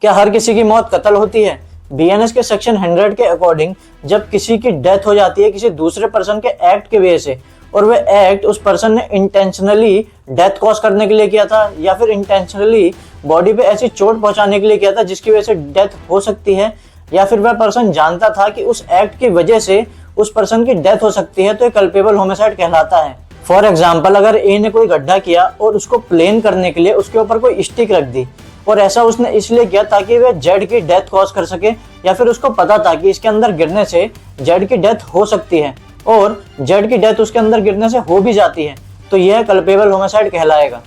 क्या हर किसी की मौत कत्ल होती है? बीएनएस के सेक्शन 100 के अकॉर्डिंग जब किसी की डेथ हो जाती है किसी दूसरे पर्सन के एक्ट की वजह से, और वह एक्ट उस पर्सन ने इंटेंशनली डेथ कॉज करने के लिए किया था या फिर इंटेंशनली बॉडी पे ऐसी चोट पहुंचाने के लिए किया था जिसकी वजह से डेथ हो सकती है, या फिर वह पर्सन जानता था कि उस एक्ट की वजह से उस पर्सन की डेथ हो सकती है, तो ये कल्पेबल होमिसाइड कहलाता है। फॉर एग्जाम्पल, अगर ए ने कोई गड्ढा किया और उसको प्लेन करने के लिए उसके ऊपर कोई स्टिक रख दी, और ऐसा उसने इसलिए किया ताकि वह जेड की डेथ कॉज कर सके, या फिर उसको पता था कि इसके अंदर गिरने से जेड की डेथ हो सकती है और जेड की डेथ उसके अंदर गिरने से हो भी जाती है, तो यह कल्पेबल होमिसाइड कहलाएगा।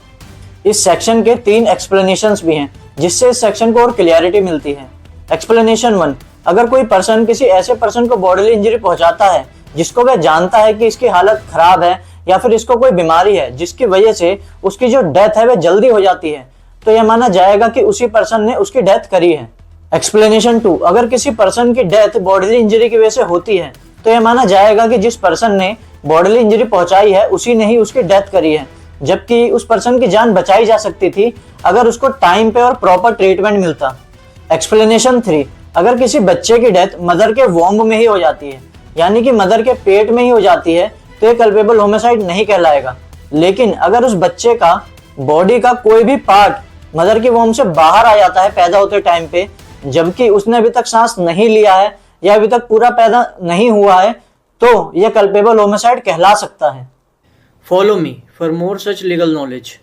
इस सेक्शन के 3 एक्सप्लेनेशंस भी हैं जिससे इस सेक्शन को और क्लियरिटी मिलती है। एक्सप्लेनेशन 1, अगर कोई पर्सन किसी ऐसे पर्सन को बॉडीली इंजरी पहुंचाता है जिसको वह जानता है कि इसकी हालत खराब है या फिर इसको कोई बीमारी है जिसकी वजह से उसकी जो डेथ है वह जल्दी हो जाती है, तो यह माना जाएगा कि उसी पर्सन ने उसकी डेथ करी है। एक्सप्लेनेशन 2, अगर किसी पर्सन की डेथ बॉडीली इंजरी की वजह से होती है तो यह माना जाएगा कि जिस पर्सन ने बॉडीली इंजरी पहुंचाई है उसी ने ही उसकी डेथ करी है, जबकि उस पर्सन की जान बचाई जा सकती थी अगर उसको टाइम पे और प्रॉपर ट्रीटमेंट मिलता। एक्सप्लेनेशन 3, अगर किसी बच्चे की डेथ मदर के वॉम्ब में ही हो जाती है, यानी कि मदर के पेट में ही हो जाती है, तो ये कल्पेबल होमिसाइड नहीं कहलाएगा। लेकिन अगर उस बच्चे का बॉडी का कोई भी पार्ट मदर की वॉम्ब से बाहर आ जाता है पैदा होते टाइम पे, जबकि उसने अभी तक सांस नहीं लिया है या अभी तक पूरा पैदा नहीं हुआ है, तो यह कल्पेबल होमिसाइड कहला सकता है। Follow me for more such legal knowledge.